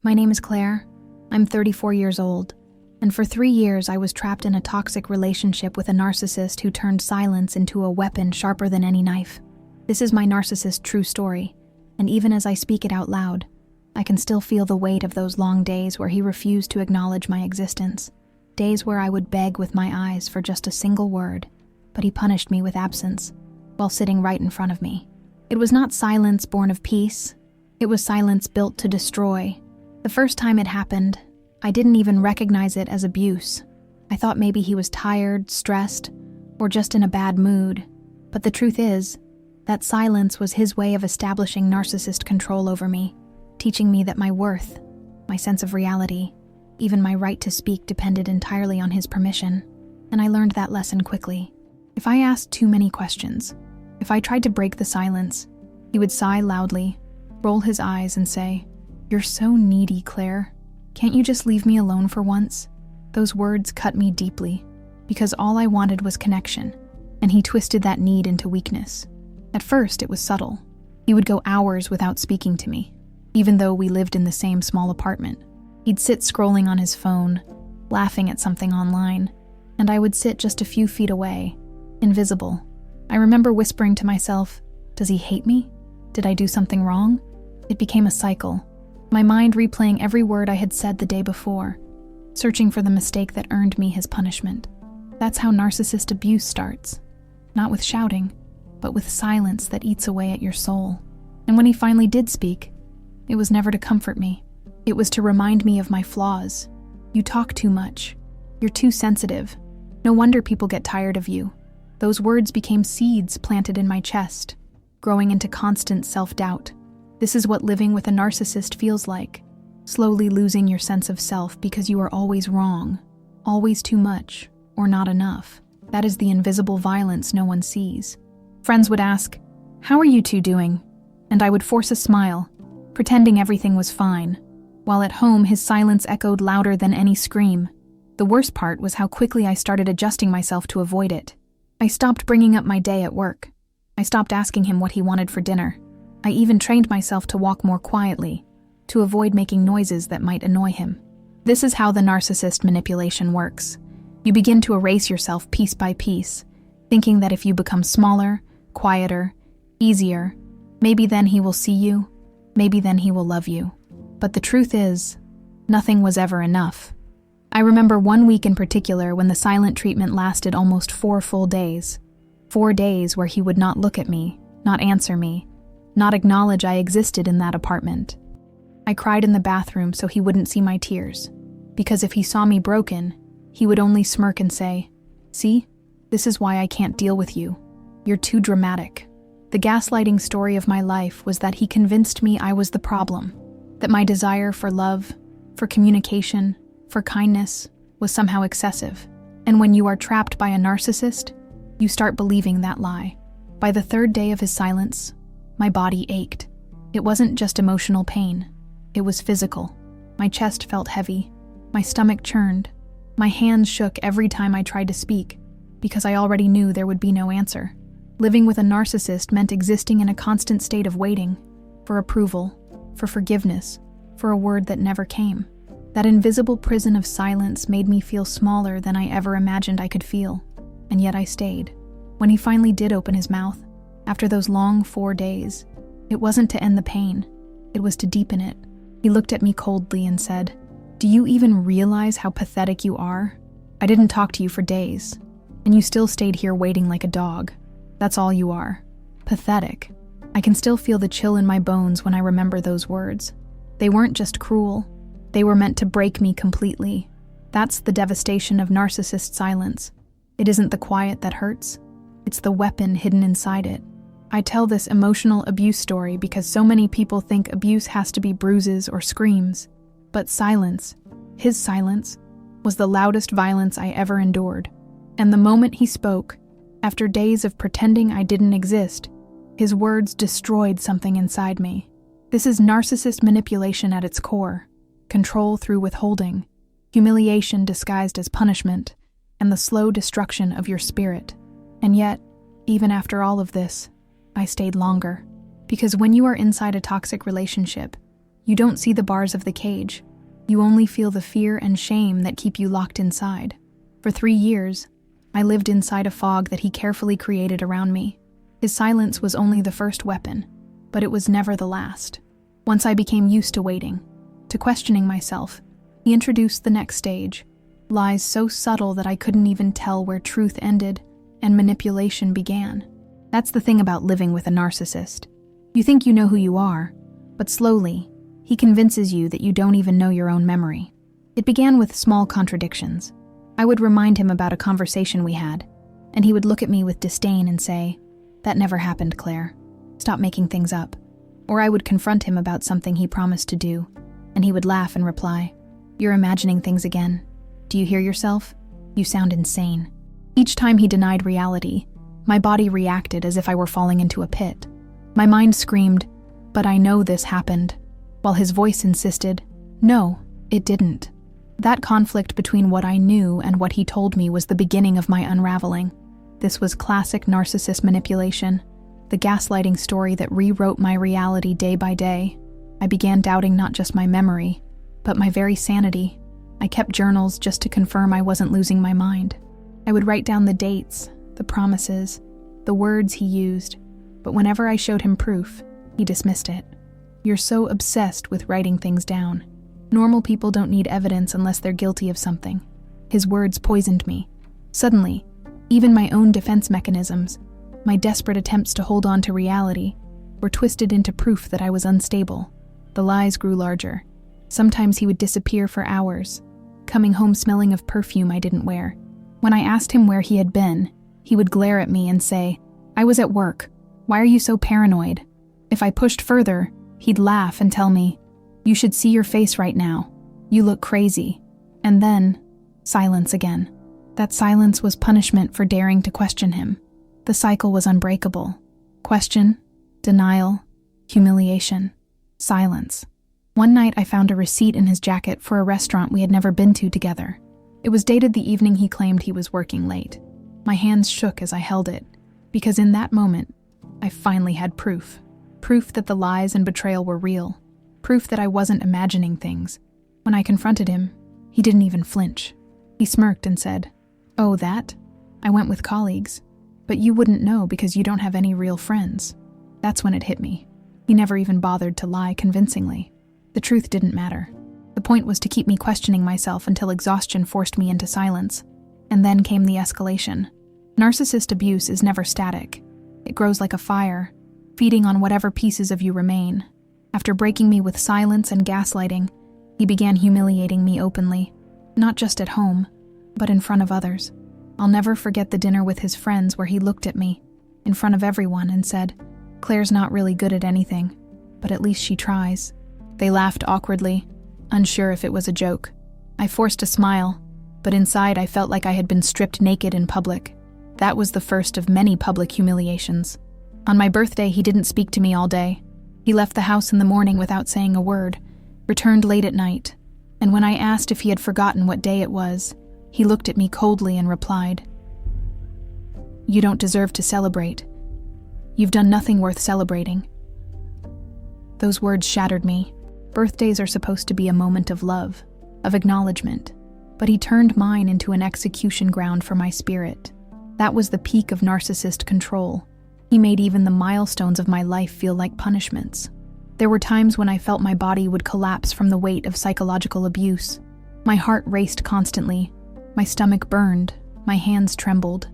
My name is Claire. I'm 34 years old, and for 3 years I was trapped in a toxic relationship with a narcissist who turned silence into a weapon sharper than any knife. This is my narcissist true story, and even as I speak it out loud, I can still feel the weight of those long days where he refused to acknowledge my existence. Days where I would beg with my eyes for just a single word, but he punished me with absence, while sitting right in front of me. It was not silence born of peace, it was silence built to destroy. The first time it happened, I didn't even recognize it as abuse. I thought maybe he was tired, stressed, or just in a bad mood. But the truth is, that silence was his way of establishing narcissist control over me, teaching me that my worth, my sense of reality, even my right to speak depended entirely on his permission. And I learned that lesson quickly. If I asked too many questions, if I tried to break the silence, he would sigh loudly, roll his eyes and say, "You're so needy, Claire. Can't you just leave me alone for once?" Those words cut me deeply, because all I wanted was connection, and he twisted that need into weakness. At first, it was subtle. He would go hours without speaking to me, even though we lived in the same small apartment. He'd sit scrolling on his phone, laughing at something online, and I would sit just a few feet away, invisible. I remember whispering to myself, "Does he hate me? Did I do something wrong?" It became a cycle, my mind replaying every word I had said the day before, searching for the mistake that earned me his punishment. That's how narcissist abuse starts. Not with shouting, but with silence that eats away at your soul. And when he finally did speak, it was never to comfort me. It was to remind me of my flaws. "You talk too much. You're too sensitive. No wonder people get tired of you." Those words became seeds planted in my chest, growing into constant self-doubt. This is what living with a narcissist feels like, slowly losing your sense of self because you are always wrong, always too much, or not enough. That is the invisible violence no one sees. Friends would ask, "How are you two doing?" And I would force a smile, pretending everything was fine, while at home his silence echoed louder than any scream. The worst part was how quickly I started adjusting myself to avoid it. I stopped bringing up my day at work. I stopped asking him what he wanted for dinner. I even trained myself to walk more quietly, to avoid making noises that might annoy him. This is how the narcissist manipulation works. You begin to erase yourself piece by piece, thinking that if you become smaller, quieter, easier, maybe then he will see you, maybe then he will love you. But the truth is, nothing was ever enough. I remember one week in particular when the silent treatment lasted almost 4 full days. 4 days where he would not look at me, not answer me, not acknowledge I existed in that apartment. I cried in the bathroom so he wouldn't see my tears, because if he saw me broken, he would only smirk and say, "See, this is why I can't deal with you. You're too dramatic." The gaslighting story of my life was that he convinced me I was the problem, that my desire for love, for communication, for kindness was somehow excessive. And when you are trapped by a narcissist, you start believing that lie. By the 3rd day of his silence, my body ached. It wasn't just emotional pain. It was physical. My chest felt heavy. My stomach churned. My hands shook every time I tried to speak, because I already knew there would be no answer. Living with a narcissist meant existing in a constant state of waiting, for approval, for forgiveness, for a word that never came. That invisible prison of silence made me feel smaller than I ever imagined I could feel, and yet I stayed. When he finally did open his mouth, after those long 4 days, it wasn't to end the pain, it was to deepen it. He looked at me coldly and said, "Do you even realize how pathetic you are? I didn't talk to you for days, and you still stayed here waiting like a dog. That's all you are. Pathetic." I can still feel the chill in my bones when I remember those words. They weren't just cruel, they were meant to break me completely. That's the devastation of narcissist silence. It isn't the quiet that hurts, it's the weapon hidden inside it. I tell this emotional abuse story because so many people think abuse has to be bruises or screams. But silence, his silence, was the loudest violence I ever endured. And the moment he spoke, after days of pretending I didn't exist, his words destroyed something inside me. This is narcissist manipulation at its core. Control through withholding, humiliation disguised as punishment, and the slow destruction of your spirit. And yet, even after all of this, I stayed longer. Because when you are inside a toxic relationship, You don't see the bars of the cage. You only feel the fear and shame that keep you locked inside. For 3 years, I lived inside a fog that he carefully created around me. His silence was only the first weapon, but it was never the last. Once I became used to waiting, to questioning myself, he introduced the next stage. Lies so subtle that I couldn't even tell where truth ended and manipulation began. That's the thing about living with a narcissist. You think you know who you are, but slowly, he convinces you that you don't even know your own memory. It began with small contradictions. I would remind him about a conversation we had, and he would look at me with disdain and say, "That never happened, Claire. Stop making things up." Or I would confront him about something he promised to do, and he would laugh and reply, "You're imagining things again. Do you hear yourself? You sound insane." Each time he denied reality, my body reacted as if I were falling into a pit. My mind screamed, "But I know this happened," while his voice insisted, "No, it didn't." That conflict between what I knew and what he told me was the beginning of my unraveling. This was classic narcissist manipulation, the gaslighting story that rewrote my reality day by day. I began doubting not just my memory, but my very sanity. I kept journals just to confirm I wasn't losing my mind. I would write down the dates, the promises, the words he used, but whenever I showed him proof, he dismissed it. "You're so obsessed with writing things down. Normal people don't need evidence unless they're guilty of something." His words poisoned me. Suddenly, even my own defense mechanisms, my desperate attempts to hold on to reality, were twisted into proof that I was unstable. The lies grew larger. Sometimes he would disappear for hours, coming home smelling of perfume I didn't wear. When I asked him where he had been, he would glare at me and say, "I was at work. Why are you so paranoid?" If I pushed further, he'd laugh and tell me, "You should see your face right now. You look crazy." And then, silence again. That silence was punishment for daring to question him. The cycle was unbreakable. Question, denial, humiliation, silence. One night I found a receipt in his jacket for a restaurant we had never been to together. It was dated the evening he claimed he was working late. My hands shook as I held it, because in that moment, I finally had proof. Proof that the lies and betrayal were real. Proof that I wasn't imagining things. When I confronted him, he didn't even flinch. He smirked and said, "Oh, that? I went with colleagues. But you wouldn't know because you don't have any real friends." That's when it hit me. He never even bothered to lie convincingly. The truth didn't matter. The point was to keep me questioning myself until exhaustion forced me into silence. And then came the escalation. Narcissist abuse is never static. It grows like a fire, feeding on whatever pieces of you remain. After breaking me with silence and gaslighting, he began humiliating me openly, not just at home, but in front of others. I'll never forget the dinner with his friends where he looked at me, in front of everyone, and said, "Claire's not really good at anything, but at least she tries." They laughed awkwardly, unsure if it was a joke. I forced a smile, but inside I felt like I had been stripped naked in public. That was the first of many public humiliations. On my birthday, he didn't speak to me all day. He left the house in the morning without saying a word, returned late at night, and when I asked if he had forgotten what day it was, he looked at me coldly and replied, "You don't deserve to celebrate. You've done nothing worth celebrating." Those words shattered me. Birthdays are supposed to be a moment of love, of acknowledgement, but he turned mine into an execution ground for my spirit. That was the peak of narcissist control. He made even the milestones of my life feel like punishments. There were times when I felt my body would collapse from the weight of psychological abuse. My heart raced constantly. My stomach burned. My hands trembled.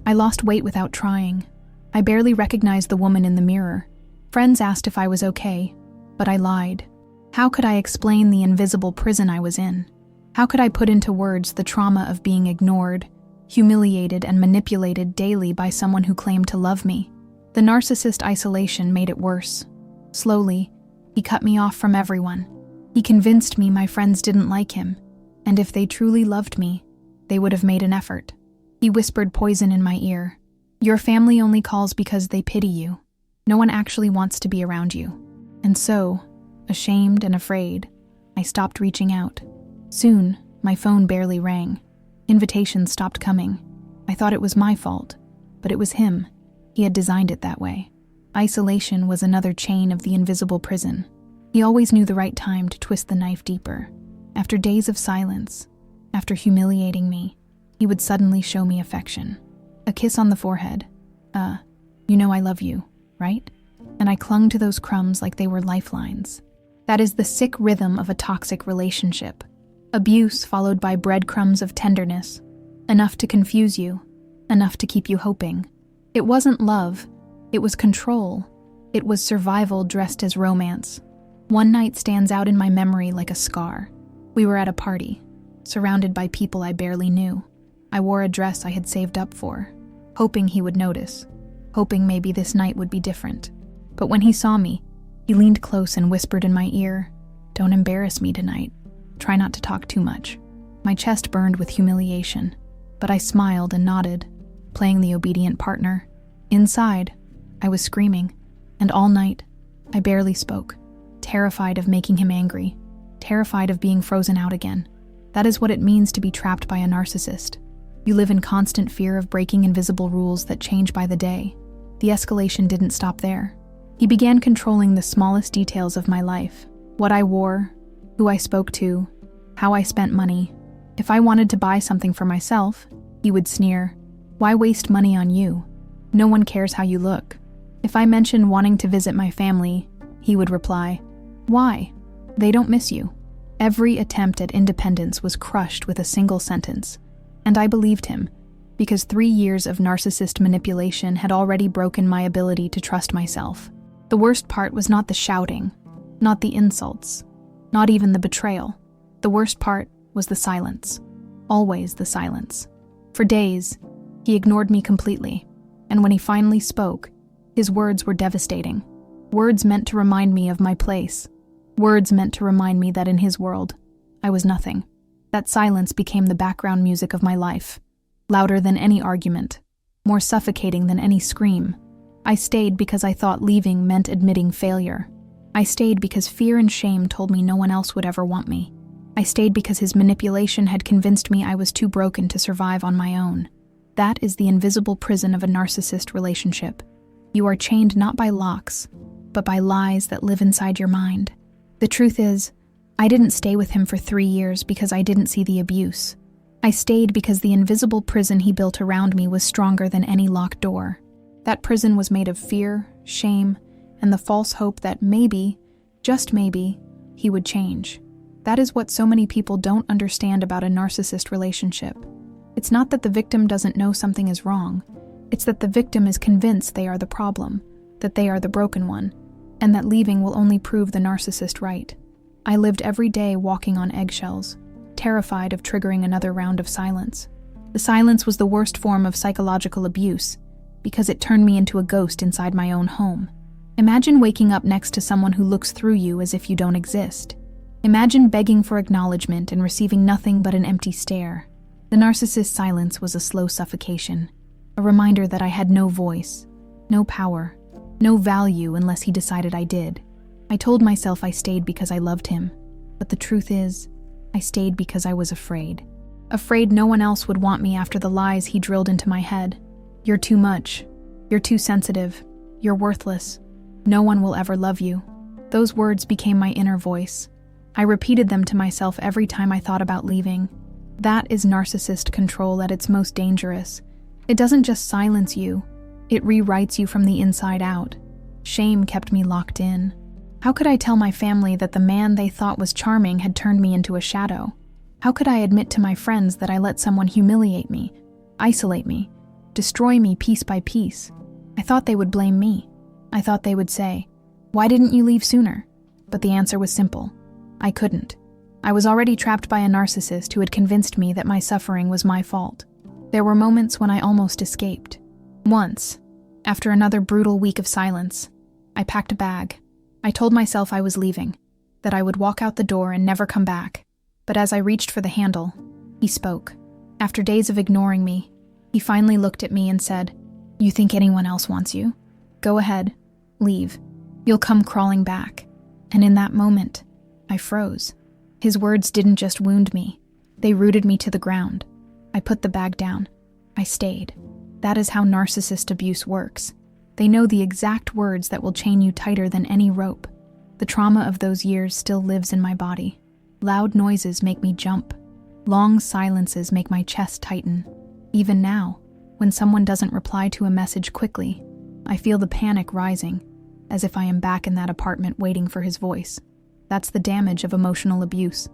I lost weight without trying. I barely recognized the woman in the mirror. Friends asked if I was okay, but I lied. How could I explain the invisible prison I was in? How could I put into words the trauma of being ignored, humiliated, and manipulated daily by someone who claimed to love me? The narcissist isolation made it worse. Slowly, he cut me off from everyone. He convinced me my friends didn't like him, and if they truly loved me, they would have made an effort. He whispered poison in my ear. "Your family only calls because they pity you. No one actually wants to be around you." And so, ashamed and afraid, I stopped reaching out. Soon, my phone barely rang. Invitations stopped coming. I thought it was my fault, but it was him. He had designed it that way. Isolation was another chain of the invisible prison. He always knew the right time to twist the knife deeper. After days of silence, after humiliating me, he would suddenly show me affection. A kiss on the forehead. You know I love you, right? And I clung to those crumbs like they were lifelines. That is the sick rhythm of a toxic relationship. Abuse followed by breadcrumbs of tenderness. Enough to confuse you, enough to keep you hoping. It wasn't love, it was control. It was survival dressed as romance. One night stands out in my memory like a scar. We were at a party, surrounded by people I barely knew. I wore a dress I had saved up for, hoping he would notice, hoping maybe this night would be different. But when he saw me, he leaned close and whispered in my ear, "Don't embarrass me tonight. Try not to talk too much." My chest burned with humiliation, but I smiled and nodded, playing the obedient partner. Inside, I was screaming, and all night, I barely spoke, terrified of making him angry, terrified of being frozen out again. That is what it means to be trapped by a narcissist. You live in constant fear of breaking invisible rules that change by the day. The escalation didn't stop there. He began controlling the smallest details of my life. What I wore, who I spoke to, how I spent money. If I wanted to buy something for myself, he would sneer, "Why waste money on you? No one cares how you look." If I mentioned wanting to visit my family, he would reply, "Why? They don't miss you." Every attempt at independence was crushed with a single sentence. And I believed him, because 3 years of narcissist manipulation had already broken my ability to trust myself. The worst part was not the shouting, not the insults, not even the betrayal. The worst part was the silence. Always the silence. For days, he ignored me completely, and when he finally spoke, his words were devastating. Words meant to remind me of my place. Words meant to remind me that in his world, I was nothing. That silence became the background music of my life, louder than any argument, more suffocating than any scream. I stayed because I thought leaving meant admitting failure. I stayed because fear and shame told me no one else would ever want me. I stayed because his manipulation had convinced me I was too broken to survive on my own. That is the invisible prison of a narcissist relationship. You are chained not by locks, but by lies that live inside your mind. The truth is, I didn't stay with him for 3 years because I didn't see the abuse. I stayed because the invisible prison he built around me was stronger than any locked door. That prison was made of fear, shame, and the false hope that maybe, just maybe, he would change. That is what so many people don't understand about a narcissist relationship. It's not that the victim doesn't know something is wrong. It's that the victim is convinced they are the problem, that they are the broken one, and that leaving will only prove the narcissist right. I lived every day walking on eggshells, terrified of triggering another round of silence. The silence was the worst form of psychological abuse, because it turned me into a ghost inside my own home. Imagine waking up next to someone who looks through you as if you don't exist. Imagine begging for acknowledgement and receiving nothing but an empty stare. The narcissist's silence was a slow suffocation, a reminder that I had no voice, no power, no value unless he decided I did. I told myself I stayed because I loved him, but the truth is, I stayed because I was afraid. Afraid no one else would want me after the lies he drilled into my head. You're too much. You're too sensitive. You're worthless. No one will ever love you. Those words became my inner voice. I repeated them to myself every time I thought about leaving. That is narcissist control at its most dangerous. It doesn't just silence you, it rewrites you from the inside out. Shame kept me locked in. How could I tell my family that the man they thought was charming had turned me into a shadow? How could I admit to my friends that I let someone humiliate me, isolate me, destroy me piece by piece? I thought they would blame me. I thought they would say, "Why didn't you leave sooner?" But the answer was simple. I couldn't. I was already trapped by a narcissist who had convinced me that my suffering was my fault. There were moments when I almost escaped. Once, after another brutal week of silence, I packed a bag. I told myself I was leaving, that I would walk out the door and never come back. But as I reached for the handle, he spoke. After days of ignoring me, he finally looked at me and said, "You think anyone else wants you? Go ahead, leave. You'll come crawling back." And in that moment, I froze. His words didn't just wound me, they rooted me to the ground. I put the bag down. I stayed. That is how narcissist abuse works. They know the exact words that will chain you tighter than any rope. The trauma of those years still lives in my body. Loud noises make me jump. Long silences make my chest tighten. Even now, when someone doesn't reply to a message quickly, I feel the panic rising, as if I am back in that apartment waiting for his voice. That's the damage of emotional abuse.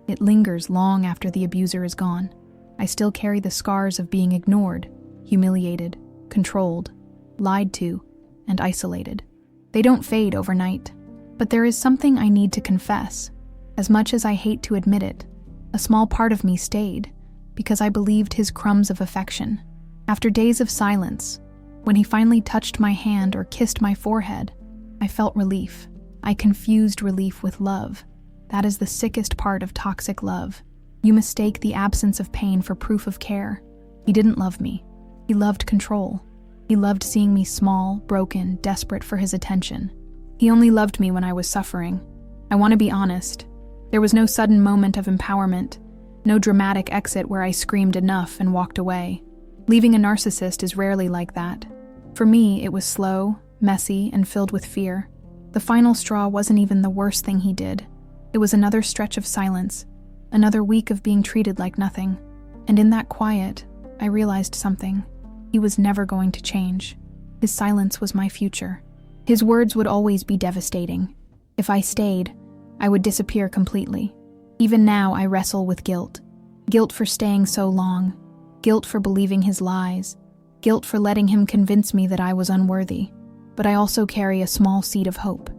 It lingers long after the abuser is gone. I still carry the scars of being ignored, humiliated, controlled, lied to, and isolated. They don't fade overnight, but there is something I need to confess. As much as I hate to admit it, a small part of me stayed because I believed his crumbs of affection. After days of silence, when he finally touched my hand or kissed my forehead, I felt relief. I confused relief with love. That is the sickest part of toxic love. You mistake the absence of pain for proof of care. He didn't love me. He loved control. He loved seeing me small, broken, desperate for his attention. He only loved me when I was suffering. I want to be honest. There was no sudden moment of empowerment, no dramatic exit where I screamed enough and walked away. Leaving a narcissist is rarely like that. For me, it was slow, messy, and filled with fear. The final straw wasn't even the worst thing he did. It was another stretch of silence, another week of being treated like nothing. And in that quiet, I realized something. He was never going to change. His silence was my future. His words would always be devastating. If I stayed, I would disappear completely. Even now, I wrestle with guilt. Guilt for staying so long. Guilt for believing his lies. Guilt for letting him convince me that I was unworthy. But I also carry a small seed of hope,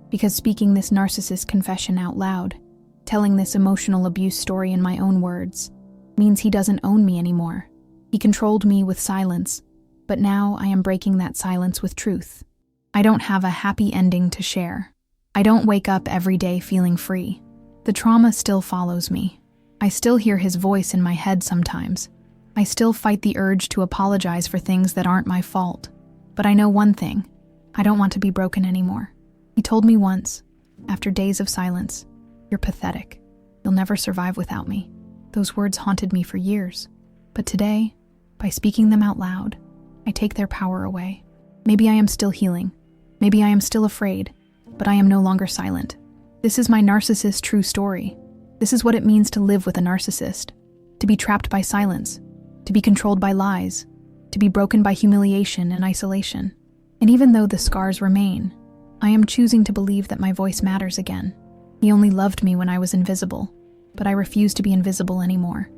because speaking this narcissist confession out loud, telling this emotional abuse story in my own words, means he doesn't own me anymore. He controlled me with silence, but now I am breaking that silence with truth. I don't have a happy ending to share. I don't wake up every day feeling free. The trauma still follows me. I still hear his voice in my head sometimes. I still fight the urge to apologize for things that aren't my fault. But I know one thing. I don't want to be broken anymore. He told me once, after days of silence, "You're pathetic. You'll never survive without me." Those words haunted me for years. But today, by speaking them out loud, I take their power away. Maybe I am still healing. Maybe I am still afraid, but I am no longer silent. This is my narcissist true story. This is what it means to live with a narcissist. To be trapped by silence. To be controlled by lies. To be broken by humiliation and isolation. And even though the scars remain, I am choosing to believe that my voice matters again. He only loved me when I was invisible, but I refuse to be invisible anymore.